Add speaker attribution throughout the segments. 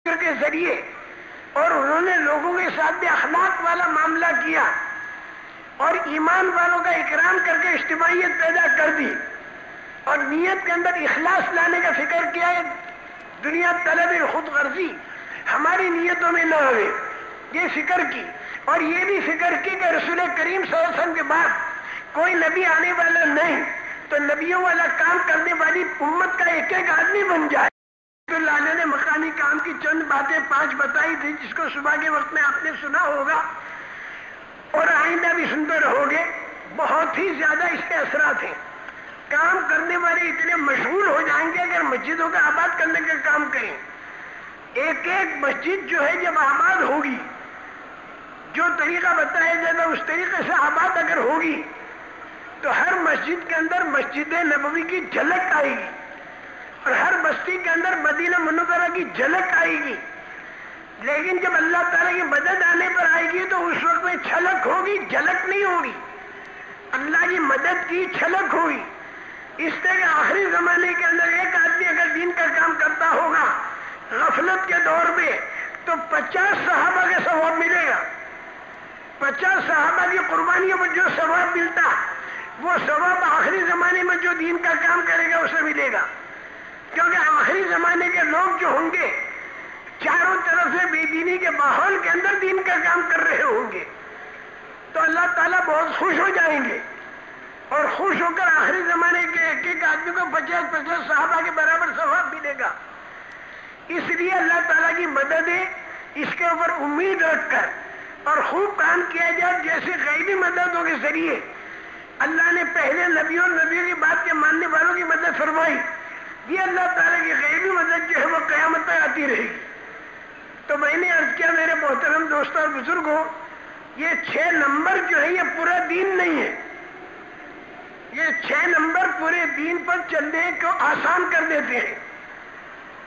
Speaker 1: کے ذریعے، اور انہوں نے لوگوں کے ساتھ بھی اخلاق والا معاملہ کیا اور ایمان والوں کا اکرام کر کے اجتماعیت پیدا کر دی، اور نیت کے اندر اخلاص لانے کا فکر کیا ہے، دنیا طلب خود غرضی ہماری نیتوں میں نہ ہوئے، یہ فکر کی، اور یہ بھی فکر کی کہ رسول کریم صلی اللہ علیہ وسلم کے بعد کوئی نبی آنے والا نہیں، تو نبیوں والا کام کرنے والی امت کا ایک ایک آدمی بن جائے۔ اللہ علیہ نے مقامی کام کی چند باتیں 5 بتائی تھی، جس کو صبح کے وقت میں آپ نے سنا ہوگا اور آئندہ بھی سنتے رہو گے۔ بہت ہی زیادہ اس کے اثرات ہیں۔ کام کرنے والے اتنے مشغول ہو جائیں گے اگر مسجدوں کا آباد کرنے کا کام کریں۔ ایک ایک مسجد جو ہے جب آباد ہوگی، جو طریقہ بتایا جائے گا اس طریقے سے آباد اگر ہوگی، تو ہر مسجد کے اندر مسجد نبوی کی جھلک آئے گی، اور ہر بستی کے اندر مدینہ منورہ کی جھلک آئے گی۔ لیکن جب اللہ تعالیٰ کی مدد آنے پر آئے گی تو اس وقت میں چھلک ہوگی، جھلک نہیں ہوگی۔ اللہ کی مدد کی چھلک ہوگی۔ اس طرح کے آخری زمانے کے اندر ایک آدمی اگر دین کا کام کرتا ہوگا غفلت کے دور میں، تو 50 صحابہ کا ثواب ملے گا۔ 50 صحابہ کی قربانیوں پر جو ثواب ملتا، وہ ثواب آخری زمانے میں جو دین کا کام کرے گا اسے ملے گا، کیونکہ آخری زمانے کے لوگ جو ہوں گے چاروں طرف سے بے دینی کے ماحول کے اندر دین کا کام کر رہے ہوں گے، تو اللہ تعالیٰ بہت خوش ہو جائیں گے، اور خوش ہو کر آخری زمانے کے ایک ایک آدمی کو 50 صحابہ کے برابر ثواب ملے گا۔ اس لیے اللہ تعالیٰ کی مدد ہے، اس کے اوپر امید رکھ کر اور خوب کام کیا جائے۔ جیسے غیبی مددوں کے ذریعے اللہ نے پہلے نبیوں اور نبیوں کی بات کے ماننے والوں کی مدد فرمائی، یہ اللہ تعالیٰ کی غیبی مدد جو ہے وہ قیامت تک آتی رہے گی۔ تو میں نے عرض کیا میرے محترم دوستوں اور بزرگوں، یہ 6 نمبر جو ہے یہ پورا دین نہیں ہے۔ یہ 6 نمبر پورے دین پر چلنے کو آسان کر دیتے ہیں۔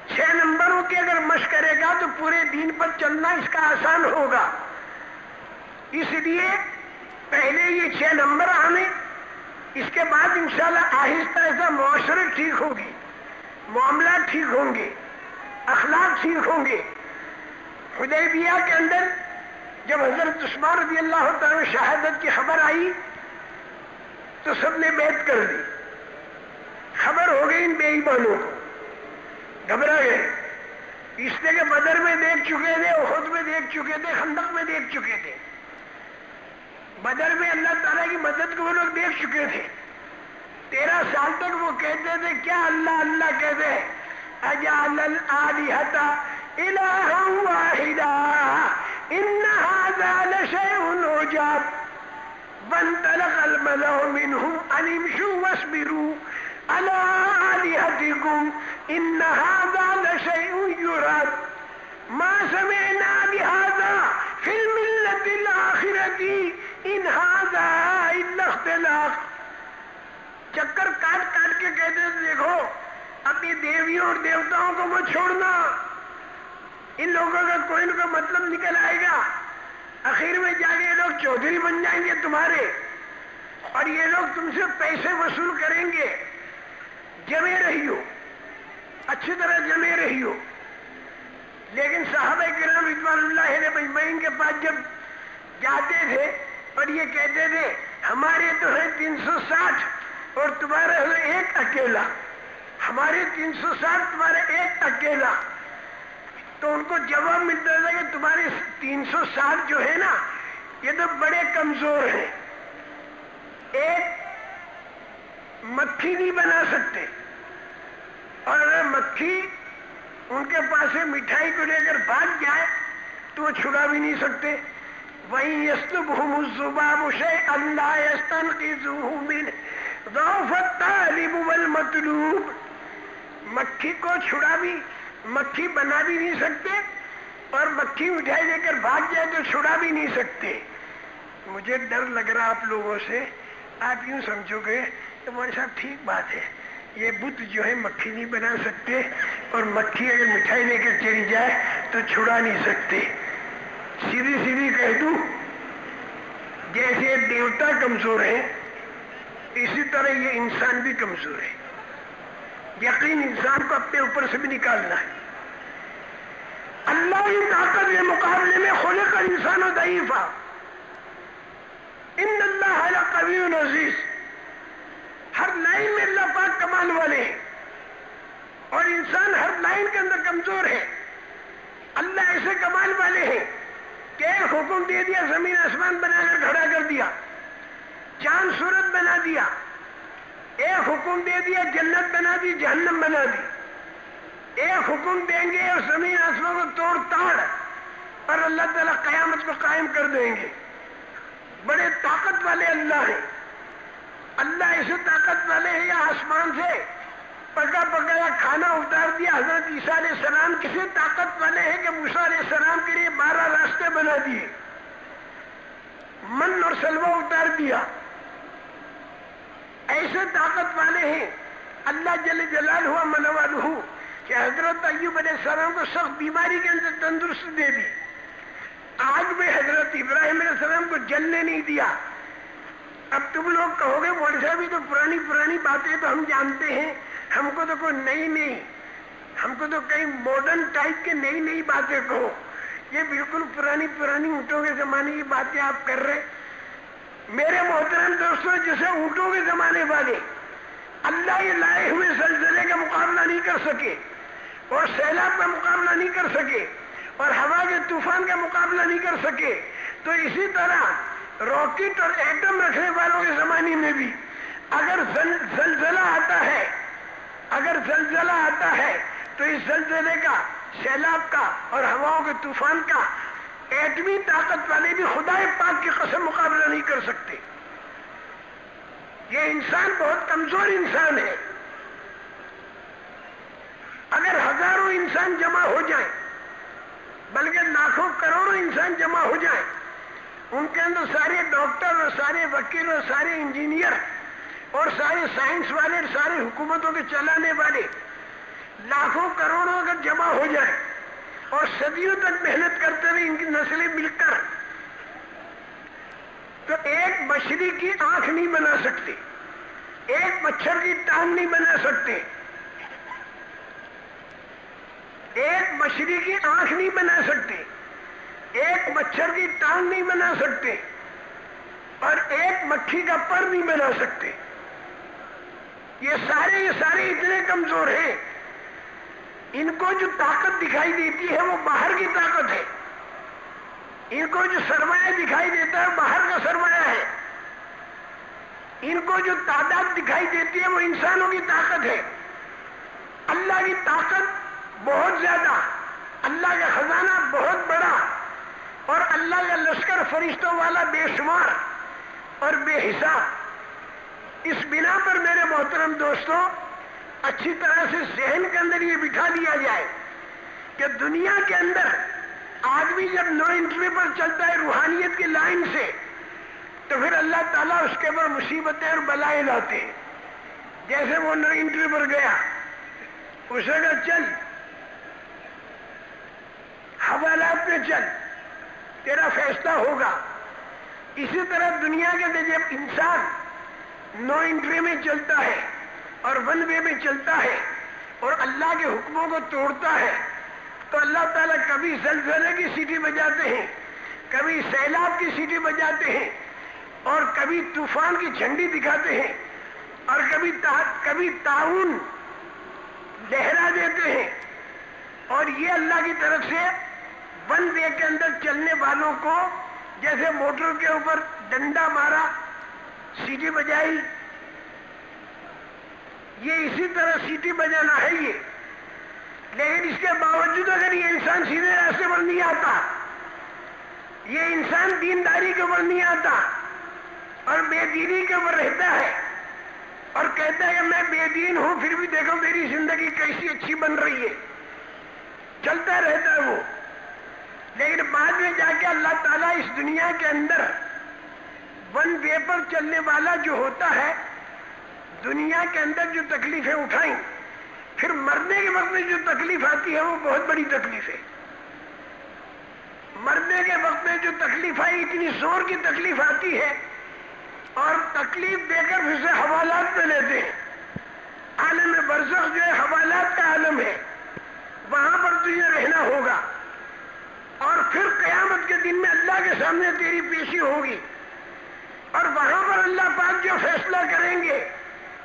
Speaker 1: 6 نمبروں کی اگر مشق کرے گا تو پورے دین پر چلنا اس کا آسان ہوگا۔ اس لیے پہلے یہ 6 نمبر آنے، اس کے بعد انشاءاللہ آہستہ آہستہ معاشرت ٹھیک ہوگی، معاملات ٹھیک ہوں گے، اخلاق ٹھیک ہوں گے۔ حدیبیہ کے اندر جب حضرت عثمان رضی اللہ تعالیٰ شہادت کی خبر آئی تو سب نے بیعت کر دی۔ خبر ہو گئی ان بے ایمانوں کو، گھبرا گئے، اس لیے کہ بدر میں دیکھ چکے تھے، احد میں دیکھ چکے تھے، خندق میں دیکھ چکے تھے۔ بدر میں اللہ تعالیٰ کی مدد کو وہ لوگ دیکھ چکے تھے۔ 13 سال تک وہ کہتے تھے کیا اللہ اللہ کہتے ہیں، اجعل الآلہۃ الہا واحدا ان ھذا لشیء عجاب وانطلق الملأ منهم ان امشوا واصبروا على آلهتكم ان هذا لشيء يراد ما سمعنا بهذا في الملة الآخرة ان هذا الا اختلاق۔ چکر کاٹ کاٹ کے کہتے تھے دیکھو اپنی دیویوں اور دیوتاؤں کو مت چھوڑنا، ان لوگوں کا کوئی نہ کوئی مطلب نکل آئے گا، آخر میں جا کے یہ لوگ چودھری بن جائیں گے تمہارے، اور یہ لوگ تم سے پیسے وصول کریں گے۔ جمے رہی ہو، اچھی طرح جمے رہی ہو۔ لیکن صحابہ کرام رضوان اللہ علیہ مجمعین کے پاس جب جاتے تھے اور یہ کہتے تھے ہمارے تو ہے 360 اور تمہارا ہے ایک اکیلا، ہمارے 360 تمہارے ایک اکیلا، تو ان کو جواب ملتا تھا کہ تمہارے 360 جو ہے نا یہ تو بڑے کمزور ہیں، ایک مکھی نہیں بنا سکتے، اور اگر مکھی ان کے پاس سے مٹھائی کو لے کر بھاگ جائے تو وہ چھڑا بھی نہیں سکتے۔ وَإِن يَسْلُبْهُمُ الذُّبَابُ شَيْئًا لَّا يَسْتَنقِذُوهُ مِنْهُ ضَعْفَ الطَّالِبِ وَالْمَطْلُوبِ۔ مکھی کو چھڑا بھی، مکھی بنا بھی نہیں سکتے، اور مکھی مٹھائی لے کر بھاگ جائے تو چھڑا بھی نہیں سکتے۔ مجھے ڈر لگ رہا آپ لوگوں سے، آپ یوں سمجھو گے کہ مولوی صاحب ٹھیک بات ہے، یہ بت جو ہے مکھی نہیں بنا سکتے، اور مکھی اگر مٹھائی لے کر چلی جائے تو چھڑا نہیں سکتے۔ سیدھی سیدھی کہہ دوں، جیسے دیوتا کمزور ہیں اسی طرح یہ انسان بھی کمزور ہے۔ یقین انسان کو اپنے اوپر سے بھی نکالنا ہے۔ ہی طاقت کے مقابلے میں خلق الانسان ضعیفا، ان اللہ لقوی عزیز. ہر لائن میں اللہ پاک کمال والے ہیں اور انسان ہر لائن کے اندر کمزور ہے. اللہ ایسے کمال والے ہیں کہ ایک حکم دے دیا، زمین آسمان بنا کر کھڑا کر دیا، چاند سورج بنا دیا. ایک حکم دے دیا، جنت بنا دی، جہنم بنا دی. ایک حکم دیں گے اور زمین آسمان کو توڑ تاڑ اور اللہ تعالیٰ قیامت کو قائم کر دیں گے. بڑے طاقت والے اللہ ہیں. اللہ ایسے طاقت والے ہیں، یا آسمان سے پکا پکایا کھانا اتار دیا حضرت عیسیٰ علیہ السلام. کسی طاقت والے ہیں کہ موسیٰ علیہ السلام کے لیے 12 راستے بنا دیے، من اور سلوہ اتار دیا. ایسے طاقت والے ہیں اللہ جل جلالہ و من والہ کہ حضرت ایوب علیہ السلام کو سخت بیماری کے اندر تندرستی دے دی. آج بھی حضرت ابراہیم علیہ السلام کو جلنے نہیں دیا. اب تم لوگ کہو گے مولوی صاحب یہ تو پرانی پرانی باتیں تو ہم جانتے ہیں، ہم کو تو کوئی نئی ہم کو تو کئی ماڈرن ٹائپ کے نئی باتیں کہو. یہ بالکل پرانی اونٹوں کے زمانے کی باتیں آپ کر رہے. میرے محترم دوستوں، جیسے اونٹوں کے زمانے والے اللہ یہ لائے ہوئے زلزلے کا مقابلہ نہیں کر سکے اور سیلاب کا مقابلہ نہیں کر سکے اور ہوا کے طوفان کا مقابلہ نہیں کر سکے، تو اسی طرح راکٹ اور ایٹم رکھنے والوں کے زمانے میں بھی اگر زلزلہ آتا ہے تو اس زلزلے کا، سیلاب کا اور ہواؤں کے طوفان کا ایٹمی طاقت والے بھی خدا پاک کی قسم مقابلہ نہیں کر سکتے. یہ انسان بہت کمزور انسان ہے. اگر ہزاروں انسان جمع ہو جائیں، بلکہ لاکھوں کروڑوں انسان جمع ہو جائیں، ان کے اندر سارے ڈاکٹر اور سارے وکیل اور سارے انجینئر اور سارے سائنس والے اور سارے حکومتوں کے چلانے والے لاکھوں کروڑوں اگر جمع ہو جائیں اور صدیوں تک محنت کرتے ہوئے ان کی نسلیں مل کر، تو ایک مچھلی کی آنکھ نہیں بنا سکتے، ایک مچھر کی ٹانگ نہیں بنا سکتے، ایک مچھلی کی آنکھ نہیں بنا سکتے، ایک مچھر کی ٹانگ نہیں بنا سکتے اور ایک مکھی کا پر نہیں بنا سکتے. یہ سارے اتنے کمزور ہیں. ان کو جو طاقت دکھائی دیتی ہے وہ باہر کی طاقت ہے. ان کو جو سرمایہ دکھائی دیتا ہے باہر کا سرمایہ ہے. ان کو جو تعداد دکھائی دیتی ہے وہ انسانوں کی طاقت ہے. اللہ کی طاقت بہت زیادہ، اللہ کا خزانہ بہت بڑا اور اللہ کا لشکر فرشتوں والا بے شمار اور بے حساب. اس بنا پر میرے محترم دوستوں، اچھی طرح سے ذہن کے اندر یہ بٹھا دیا جائے کہ دنیا کے اندر آدمی جب نو انٹری پر چلتا ہے روحانیت کی لائن سے، تو پھر اللہ تعالیٰ اس کے اوپر مصیبتیں اور بلائیں لاتے ہیں. جیسے وہ نو انٹری پر گیا، اسے کہا چل حوالات میں چل، تیرا فیصلہ ہوگا. اسی طرح دنیا کے اندر جب انسان نو انٹری میں چلتا ہے اور ون وے میں چلتا ہے اور اللہ کے حکموں کو توڑتا ہے، تو اللہ تعالیٰ کبھی زلزلے کی سیٹی بجاتے ہیں، کبھی سیلاب کی سیٹی بجاتے ہیں اور کبھی طوفان کی جھنڈی دکھاتے ہیں اور کبھی طاعون لہرا دیتے ہیں. اور یہ اللہ کی طرف سے ون وے کے اندر چلنے والوں کو جیسے موٹر کے اوپر ڈنڈا مارا، سیٹی بجائی، یہ اسی طرح سیٹی بجانا ہے یہ. لیکن اس کے باوجود اگر یہ انسان سیدھے راستے پر نہیں آتا، یہ انسان دینداری کے اوپر نہیں آتا اور بے دینی کے اوپر رہتا ہے اور کہتا ہے کہ میں بے دین ہوں پھر بھی دیکھو میری زندگی کیسی اچھی بن رہی ہے، چلتا رہتا ہے وہ. لیکن بعد میں جا کے اللہ تعالیٰ اس دنیا کے اندر ون وے پر چلنے والا جو ہوتا ہے، دنیا کے اندر جو تکلیفیں اٹھائیں، پھر مرنے کے وقت میں جو تکلیف آتی ہے وہ بہت بڑی تکلیف ہے. مرنے کے وقت میں جو تکلیف آئی، اتنی زور کی تکلیف آتی ہے اور تکلیف دے کر پھر سے حوالات میں لیتے ہیں. عالم برزخ جو ہے حوالات کا عالم ہے، وہاں پر تجھے رہنا ہوگا. پھر قیامت کے دن میں اللہ کے سامنے تیری پیشی ہوگی، اور وہاں پر اللہ پاک جو فیصلہ کریں گے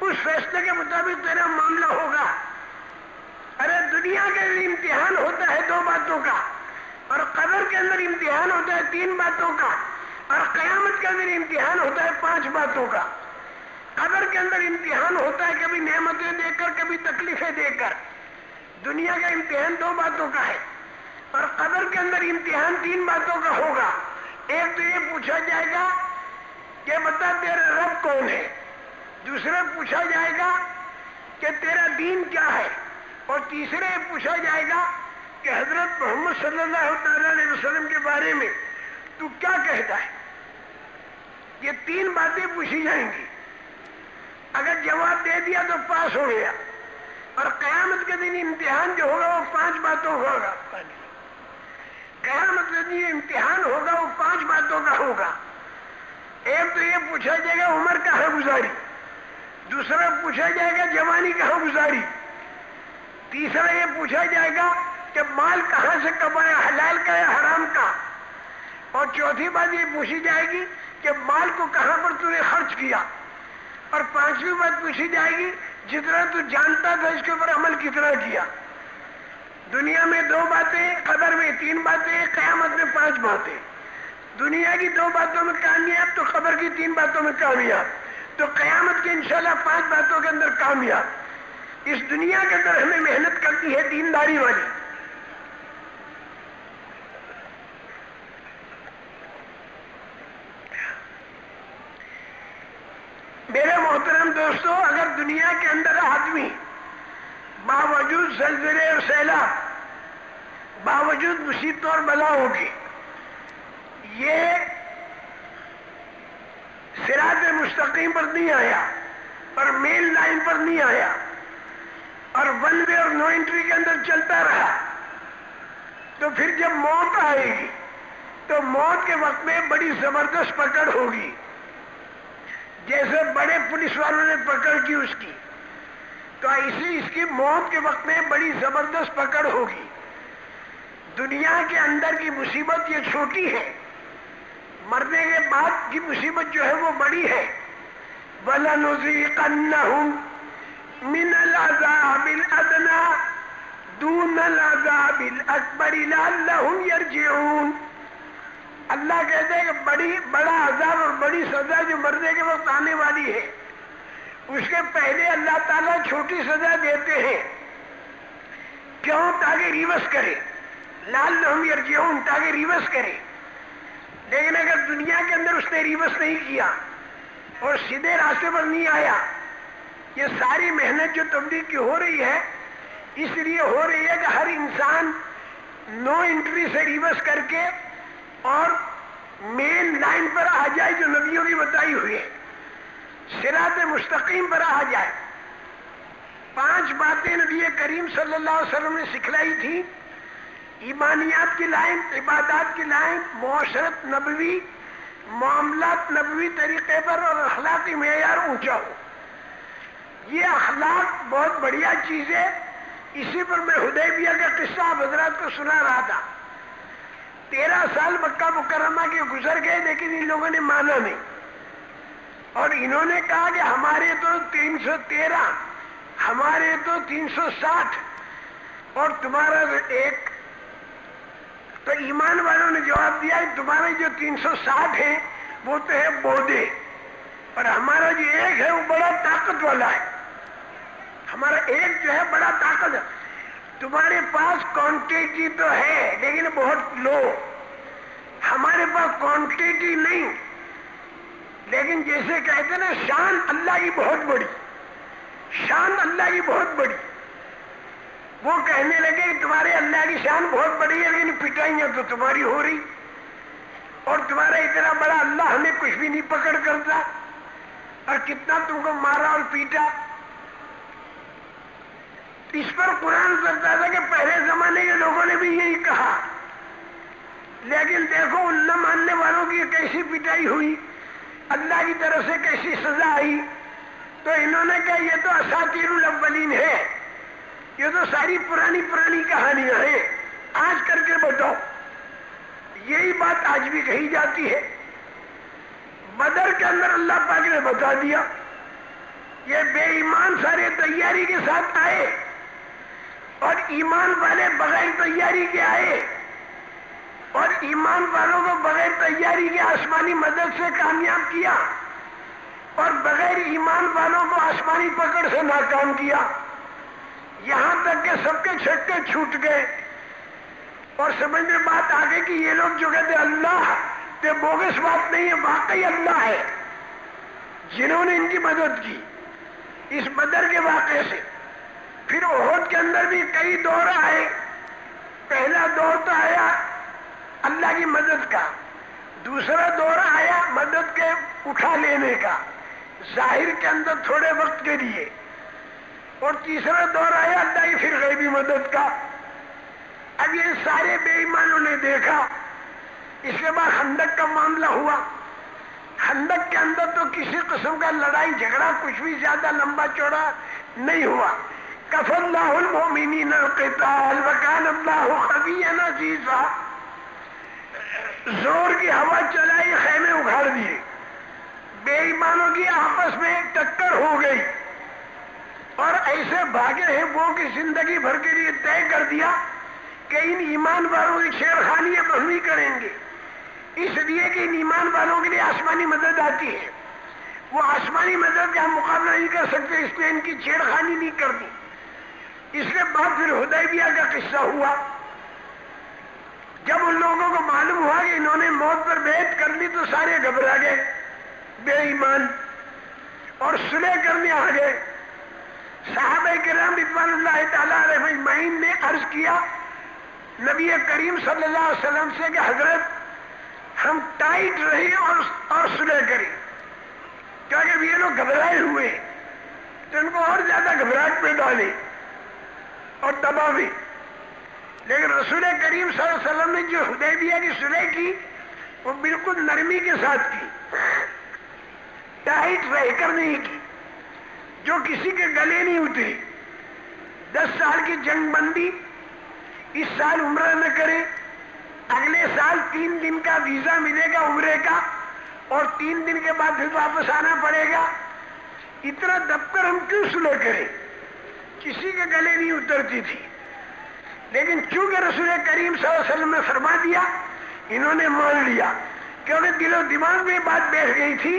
Speaker 1: اس فیصلے کے مطابق تیرا معاملہ ہوگا۔ ارے دنیا کے اندر امتحان ہوتا ہے 2 باتوں کا، اور قبر کے اندر امتحان ہوتا ہے 3 باتوں کا، اور قیامت کے اندر امتحان ہوتا ہے 5 باتوں کا۔ قبر کے اندر امتحان ہوتا ہے کبھی نعمتیں دے کر، کبھی تکلیفیں دے کر۔ دنیا کا امتحان 2 باتوں کا ہے، اور قبر کے اندر امتحان 3 باتوں کا ہوگا۔ ایک تو یہ پوچھا جائے گا کہ بتا تیرا رب کون ہے، دوسرے پوچھا جائے گا کہ تیرا دین کیا ہے، اور تیسرے پوچھا جائے گا کہ حضرت محمد صلی اللہ تعالی علیہ وسلم کے بارے میں تو کیا کہتا ہے۔ یہ 3 باتیں پوچھی جائیں گی، اگر جواب دے دیا تو پاس ہو گیا، اور قیامت کے دن امتحان جو ہوگا وہ 5 باتوں کا ہوگا۔ قیامت کے دن امتحان ہوگا وہ 5 باتوں کا ہوگا۔ ایک تو یہ پوچھا جائے گا عمر کہاں گزاری، دوسرا پوچھا جائے گا جوانی کہاں گزاری، تیسرا یہ پوچھا جائے گا کہ مال کہاں سے کمایا، حلال کا یا حرام کا، اور چوتھی بات یہ پوچھی جائے گی کہ مال کو کہاں پر تو نے خرچ کیا، اور 5ویں بات پوچھی جائے گی جتنا تو جانتا تھا اس کے اوپر عمل کتنا کیا۔ دنیا میں 2 باتیں، قبر میں 3 باتیں، قیامت میں 5 باتیں۔ دنیا کی 2 باتوں میں کامیاب تو قبر کی 3 باتوں میں کامیاب، تو قیامت کے انشاءاللہ 5 باتوں کے اندر کامیاب۔ اس دنیا کے اندر ہمیں محنت کرتی ہے دینداری والی۔ میرے محترم دوستو، اگر دنیا کے اندر آدمی باوجود زلزلے اور سیلاب، باوجود مصیبتوں اور بلاؤں کے، یہ صراط مستقیم پر نہیں آیا اور مین لائن پر نہیں آیا اور 1 وے اور نو انٹری کے اندر چلتا رہا، تو پھر جب موت آئے گی تو موت کے وقت میں بڑی زبردست پکڑ ہوگی، جیسے بڑے پولیس والوں نے پکڑ کی اس کی، تو ایسی اس کی موت کے وقت میں بڑی زبردست پکڑ ہوگی۔ دنیا کے اندر کی مصیبت یہ چھوٹی ہے، مرنے کے بعد کی مصیبت جو ہے وہ بڑی ہے۔ وَلَنُذِيقَنَّهُم مِّنَ الْعَذَابِ الْأَدْنَىٰ دُونَ الْعَذَابِ الْأَكْبَرِ لَعَلَّهُمْ يَرْجِعُونَ۔ اللہ کہتے ہیں کہ بڑا عذاب اور بڑی سزا جو مرنے کے وقت آنے والی ہے، اس کے پہلے اللہ تعالیٰ چھوٹی سزا دیتے ہیں۔ کیوں؟ تاکہ ریورس کرے، لعلہم یرجعون، تاکہ ریورس کرے۔ لیکن اگر دنیا کے اندر اس نے ریورس نہیں کیا اور سیدھے راستے پر نہیں آیا، یہ ساری محنت جو تبلیغ کی ہو رہی ہے اس لیے ہو رہی ہے کہ ہر انسان نو انٹری سے ریورس کر کے اور مین لائن پر آ جائے جو نبیوں کی بتائی ہوئی ہے، صراط مستقیم پر آ جائے۔ 5 باتیں نبی کریم صلی اللہ علیہ وسلم نے سکھلائی تھی، ایمانیات کی لائن، عبادات کی لائن، معاشرت نبوی، معاملات نبوی طریقے پر، اور اخلاقی معیار اونچا ہو۔ یہ اخلاق بہت بڑھیا چیز ہے۔ اسی پر میں حدیبیہ کا قصہ آپ حضرات کو سنا رہا تھا۔ 13 سال مکہ مکرمہ کے گزر گئے، لیکن ان لوگوں نے مانا نہیں، اور انہوں نے کہا کہ ہمارے تو 313، ہمارے تو 360، اور تمہارا 1۔ تو ایمان والوں نے جواب دیا کہ تمہارے جو 360 ہیں وہ تو ہے بودے، اور ہمارا جو 1 ہے وہ بڑا طاقت والا ہے، ہمارا 1 جو ہے بڑا طاقت ہے۔ تمہارے پاس کوانٹیٹی تو ہے لیکن بہت لو، ہمارے پاس کوانٹیٹی نہیں، لیکن جیسے کہتے ہیں نا شان اللہ کی بہت بڑی، شان اللہ کی بہت بڑی۔ وہ کہنے لگے کہ تمہارے اللہ کی شان بہت بڑی ہے لیکن پٹائیاں تو تمہاری ہو رہی، اور تمہارا اتنا بڑا اللہ ہمیں کچھ بھی نہیں پکڑ کرتا، اور کتنا تم کو مارا اور پیٹا۔ اس پر قرآن اترتا تھا کہ پہلے زمانے کے لوگوں نے بھی یہی کہا، لیکن دیکھو ان نہ ماننے والوں کی کیسی پٹائی ہوئی، اللہ کی طرف سے کیسی سزا آئی۔ تو انہوں نے کہا یہ تو اساطیر الاولین ہے، یہ تو ساری پرانی کہانیاں ہیں، آج کر کے بتاؤ۔ یہی بات آج بھی کہی جاتی ہے. بدر کے اندر اللہ پاک نے بتا دیا یہ بے ایمان سارے تیاری کے ساتھ آئے اور ایمان والے بغیر تیاری کے آئے اور ایمان والوں کو بغیر تیاری کے آسمانی مدد سے کامیاب کیا اور بغیر ایمان والوں کو آسمانی پکڑ سے ناکام کیا. یہاں تک کہ سب کے چھٹے چھوٹ گئے اور سمجھ میں بات آ گئی کہ یہ لوگ جو کہتے اللہ یہ بوگس بات نہیں ہے، واقعی اللہ ہے جنہوں نے ان کی مدد کی اس بدر کے واقعے سے. پھر احد کے اندر بھی کئی دور آئے. پہلا دور تو آیا اللہ کی مدد کا، دوسرا دور آیا مدد کے اٹھا لینے کا ظاہر کے اندر تھوڑے وقت کے لیے، اور تیسرا دور آیا اللہ کی پھر غیبی مدد کا. اب یہ سارے بے ایمانوں نے دیکھا. اس کے بعد خندق کا معاملہ ہوا. خندق کے اندر تو کسی قسم کا لڑائی جھگڑا کچھ بھی زیادہ لمبا چوڑا نہیں ہوا. کف اللہ المؤمنین القتال وکان اللہ قویا عزیزا. زور کی ہوا چلائی، خیمے اکھاڑ دیے. بے ایمانوں کی آپس میں ٹکر ہو گئی اور ایسے بھاگے ہیں وہ کہ زندگی بھر کے لیے طے کر دیا کہ ان ایمان والوں کی چھیڑخانی اب ہم ہی کریں گے، اس لیے کہ ان ایمان والوں کے لیے آسمانی مدد آتی ہے. وہ آسمانی مدد کا مقابلہ نہیں کر سکتے، اس لیے ان کی چھیڑخانی نہیں کرنی. اس کے بعد پھر حدیبیہ کا قصہ ہوا. جب ان لوگوں کو معلوم ہوا کہ انہوں نے موت پر بیعت کر لی تو سارے گھبرا گئے بے ایمان اور صلح کرنے آ گئے. صحابہ کرام رضوان اللہ تعالی علیہ اجمعین نے عرض کیا نبی کریم صلی اللہ علیہ وسلم سے کہ حضرت ہم ٹائٹ رہے اور صلح کریں، کیونکہ یہ لوگ گھبرائے ہوئے تو ان کو اور زیادہ گھبراہٹ میں ڈالے اور دباوے. لیکن رسول کریم صلی اللہ علیہ وسلم نے جو حدیبیہ کی صلح کی وہ بالکل نرمی کے ساتھ کی، ٹائٹ رہ کر نہیں کی، جو کسی کے گلے نہیں اتری. 10 سال کی جنگ بندی، اس سال عمرہ نہ کرے، اگلے سال 3 دن کا ویزا ملے گا عمرے کا اور 3 دن کے بعد پھر واپس آنا پڑے گا. اتنا دب کر ہم کیوں صلح کریں؟ کسی کے گلے نہیں اترتی تھی. لیکن چونکہ رسول کریم صلی اللہ علیہ وسلم نے فرما دیا، انہوں نے مان لیا، کیونکہ دل و دماغ میں بات بیٹھ گئی تھی